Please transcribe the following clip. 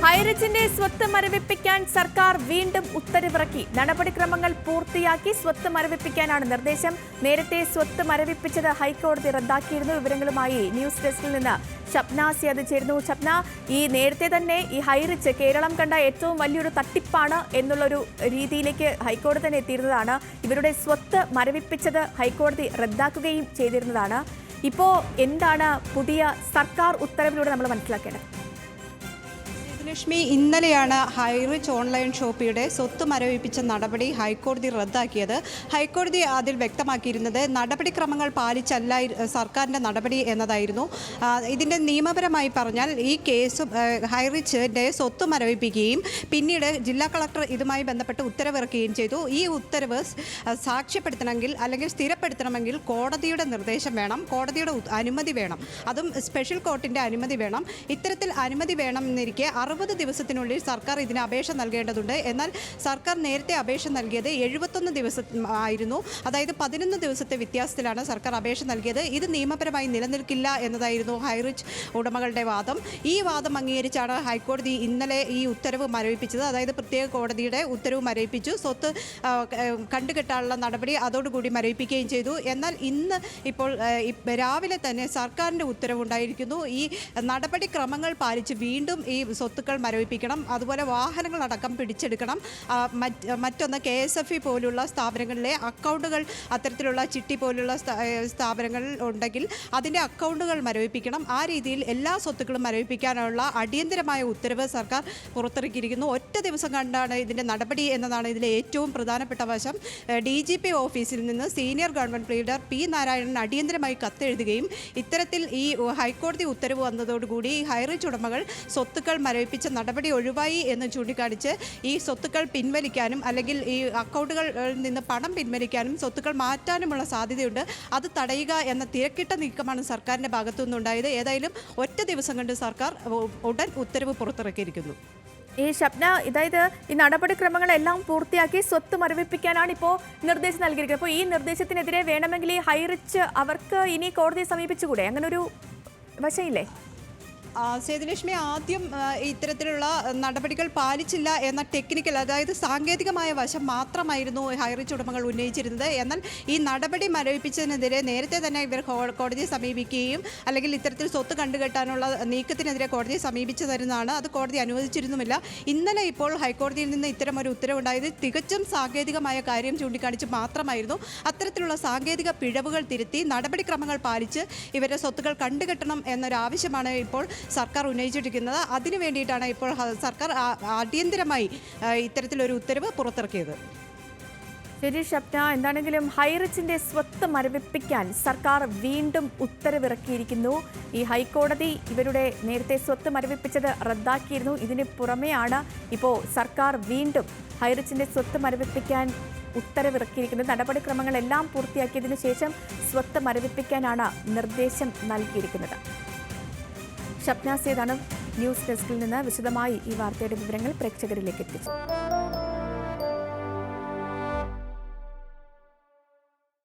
ഹൈറിച്ചിന്റെ സ്വത്ത് മരവിപ്പിക്കാൻ സർക്കാർ വീണ്ടും ഉത്തരവിറക്കി. നടപടിക്രമങ്ങൾ പൂർത്തിയാക്കി സ്വത്ത് മരവിപ്പിക്കാനാണ് നിർദ്ദേശം. നേരത്തെ സ്വത്ത് മരവിപ്പിച്ചത് ഹൈക്കോടതി റദ്ദാക്കിയിരുന്നു. വിവരങ്ങളുമായി ന്യൂസ് ഡെസ്കിൽ നിന്ന് ഷപ്ന സിയാദ് ചേരുന്നു. ഷപ്ന, ഈ നേരത്തെ തന്നെ ഈ ഹൈറിച്ച് കേരളം കണ്ട ഏറ്റവും വലിയൊരു തട്ടിപ്പാണ് എന്നുള്ളൊരു രീതിയിലേക്ക് ഹൈക്കോടതി തന്നെ എത്തിയിരുന്നതാണ്. ഇവരുടെ സ്വത്ത് മരവിപ്പിച്ചത് ഹൈക്കോടതി റദ്ദാക്കുകയും ചെയ്തിരുന്നതാണ്. ഇപ്പോൾ എന്താണ് പുതിയ സർക്കാർ ഉത്തരവിലൂടെ നമ്മൾ മനസ്സിലാക്കേണ്ടത്? ലക്ഷ്മി, ഇന്നലെയാണ് ഹൈറിച്ച് ഓൺലൈൻ ഷോപ്പിയുടെ സ്വത്ത് മരവിപ്പിച്ച നടപടി ഹൈക്കോടതി റദ്ദാക്കിയത്. ഹൈക്കോടതി അതിൽ വ്യക്തമാക്കിയിരുന്നത് നടപടിക്രമങ്ങൾ പാലിച്ചല്ല സർക്കാരിൻ്റെ നടപടി എന്നതായിരുന്നു. ഇതിൻ്റെ നിയമപരമായി പറഞ്ഞാൽ ഈ കേസ് ഹൈറിച്ചിൻ്റെ സ്വത്ത് മരവിപ്പിക്കുകയും പിന്നീട് ജില്ലാ കളക്ടർ ഇതുമായി ബന്ധപ്പെട്ട് ഉത്തരവിറക്കുകയും ചെയ്തു. ഈ ഉത്തരവ് സാക്ഷ്യപ്പെടുത്തണമെങ്കിൽ അല്ലെങ്കിൽ സ്ഥിരപ്പെടുത്തണമെങ്കിൽ കോടതിയുടെ നിർദ്ദേശം വേണം, കോടതിയുടെ അനുമതി വേണം, അതും സ്പെഷ്യൽ കോർട്ടിൻ്റെ അനുമതി വേണം. ഇത്തരത്തിൽ അനുമതി വേണമെന്നിരിക്കെ 60 ദിവസത്തിനുള്ളിൽ സർക്കാർ ഇതിന് അപേക്ഷ നൽകേണ്ടതുണ്ട്. എന്നാൽ സർക്കാർ നേരത്തെ അപേക്ഷ നൽകിയത് 71 ദിവസം ആയിരുന്നു. അതായത് 11 ദിവസത്തെ വ്യത്യാസത്തിലാണ് സർക്കാർ അപേക്ഷ നൽകിയത്. ഇത് നിയമപരമായി നിലനിൽക്കില്ല എന്നതായിരുന്നു ഹൈറിച്ച് ഉടമകളുടെ വാദം. ഈ വാദം അംഗീകരിച്ചാണ് ഹൈക്കോടതി ഇന്നലെ ഈ ഉത്തരവ് മരവിപ്പിച്ചത്. അതായത് പ്രത്യേക കോടതിയുടെ ഉത്തരവ് മരവിപ്പിച്ചു. സ്വത്ത് കണ്ടുകെട്ടാനുള്ള നടപടി അതോടുകൂടി മരവിപ്പിക്കുകയും ചെയ്തു. എന്നാൽ ഇന്ന് ഇപ്പോൾ രാവിലെ തന്നെ സർക്കാരിൻ്റെ ഉത്തരവുണ്ടായിരിക്കുന്നു. ഈ നടപടിക്രമങ്ങൾ പാലിച്ച് വീണ്ടും ഈ സ്വത്തുക്കൾ മരവിപ്പിക്കണം, അതുപോലെ വാഹനങ്ങളടക്കം പിടിച്ചെടുക്കണം. മറ്റൊന്ന് KSFE പോലുള്ള സ്ഥാപനങ്ങളിലെ അക്കൗണ്ടുകൾ, അത്തരത്തിലുള്ള ചിട്ടി പോലുള്ള സ്ഥാപനങ്ങൾ ഉണ്ടെങ്കിൽ അതിൻ്റെ അക്കൗണ്ടുകൾ മരവിപ്പിക്കണം. ആ രീതിയിൽ എല്ലാ സ്വത്തുക്കളും മരവിപ്പിക്കാനുള്ള അടിയന്തരമായ ഉത്തരവ് സർക്കാർ പുറത്തിറക്കിയിരിക്കുന്നു. ഒറ്റ ദിവസം കണ്ടാണ് ഇതിൻ്റെ നടപടി എന്നതാണ് ഇതിലെ ഏറ്റവും പ്രധാനപ്പെട്ട വശം. DGP ഓഫീസിൽ നിന്ന് senior government leader P. Narayanan അടിയന്തരമായി കത്തെഴുതുകയും ഇത്തരത്തിൽ ഈ ഹൈക്കോടതി ഉത്തരവ് വന്നതോടുകൂടി ഹൈറിച്ച് ഉടമകൾ സ്വത്തുക്കൾ മരവിപ്പിച്ച നടപടി ഒഴിവായി എന്ന് ചൂണ്ടിക്കാണിച്ച് ഈ സ്വത്തുക്കൾ പിൻവലിക്കാനും അല്ലെങ്കിൽ ഈ അക്കൗണ്ടുകളിൽ നിന്ന് പണം പിൻവലിക്കാനും സ്വത്തുക്കൾ മാറ്റാനുമുള്ള സാധ്യതയുണ്ട്. അത് തടയുക എന്ന തിരക്കിട്ട നീക്കമാണ് സർക്കാരിൻ്റെ ഭാഗത്തുനിന്നുണ്ടായത്. ഏതായാലും ഒറ്റ ദിവസം കൊണ്ട് സർക്കാർ ഉടൻ ഉത്തരവ് പുറത്തിറക്കിയിരിക്കുന്നു. ഈ ഷപ്ന, അതായത് ഈ നടപടിക്രമങ്ങളെല്ലാം പൂർത്തിയാക്കി സ്വത്ത് മരവിപ്പിക്കാനാണ് ഇപ്പോൾ നിർദ്ദേശം നൽകിയിരിക്കുന്നത്. അപ്പോൾ ഈ നിർദ്ദേശത്തിനെതിരെ വേണമെങ്കിൽ ഈ ഹൈറിച്ച് അവർക്ക് ഇനി കോടതിയെ സമീപിച്ചുകൂടെ? അങ്ങനെ ഒരു വശമില്ലേ? സേതുലക്ഷ്മി, ആദ്യം ഇത്തരത്തിലുള്ള നടപടികൾ പാലിച്ചില്ല എന്ന ടെക്നിക്കൽ, അതായത് സാങ്കേതികമായ വശം മാത്രമായിരുന്നു ഹൈറിച്ച് ഉടമകൾ ഉന്നയിച്ചിരുന്നത്. എന്നാൽ ഈ നടപടി മരവിപ്പിച്ചതിനെതിരെ നേരത്തെ തന്നെ ഇവർ കോടതിയെ സമീപിക്കുകയും അല്ലെങ്കിൽ ഇത്തരത്തിൽ സ്വത്ത് കണ്ടുകെട്ടാനുള്ള നീക്കത്തിനെതിരെ കോടതിയെ സമീപിച്ചു തരുന്നതാണ്. അത് കോടതി അനുവദിച്ചിരുന്നുമില്ല. ഇന്നലെ ഇപ്പോൾ ഹൈക്കോടതിയിൽ നിന്ന് ഇത്തരം ഒരു ഉത്തരവുണ്ടായത് തികച്ചും സാങ്കേതികമായ കാര്യം ചൂണ്ടിക്കാണിച്ച് മാത്രമായിരുന്നു. അത്തരത്തിലുള്ള സാങ്കേതിക പിഴവുകൾ തിരുത്തി നടപടിക്രമങ്ങൾ പാലിച്ച് ഇവരുടെ സ്വത്തുക്കൾ കണ്ടുകെട്ടണം എന്നൊരാവശ്യമാണ് ഇപ്പോൾ സർക്കാർ ഉന്നയിച്ചിരിക്കുന്നത്. അതിനു വേണ്ടിയിട്ടാണ് ഇപ്പോൾ സർക്കാർ അടിയന്തരമായി ഇത്തരത്തിലൊരു ഉത്തരവ് പുറത്തിറക്കിയത്. ശരി ഷപ്ന, എന്താണെങ്കിലും ഹൈറിച്ചിന്റെ സ്വത്ത് മരവിപ്പിക്കാൻ സർക്കാർ വീണ്ടും ഉത്തരവിറക്കിയിരിക്കുന്നു. ഈ ഹൈക്കോടതി ഇവരുടെ നേരത്തെ സ്വത്ത് മരവിപ്പിച്ചത് റദ്ദാക്കിയിരുന്നു. ഇതിന് പുറമെയാണ് ഇപ്പോൾ സർക്കാർ വീണ്ടും ഹൈറിച്ചിന്റെ സ്വത്ത് മരവിപ്പിക്കാൻ ഉത്തരവിറക്കിയിരിക്കുന്നത്. നടപടിക്രമങ്ങളെല്ലാം പൂർത്തിയാക്കിയതിനു ശേഷം സ്വത്ത് മരവിപ്പിക്കാനാണ് നിർദ്ദേശം നൽകിയിരിക്കുന്നത്. ഷപ്ന സിയാദാണ് ന്യൂസ് ഡെസ്കിൽ നിന്ന് വിശദമായി ഈ വാർത്തയുടെ വിവരങ്ങൾ പ്രേക്ഷകരിലേക്ക് എത്തിച്ചു.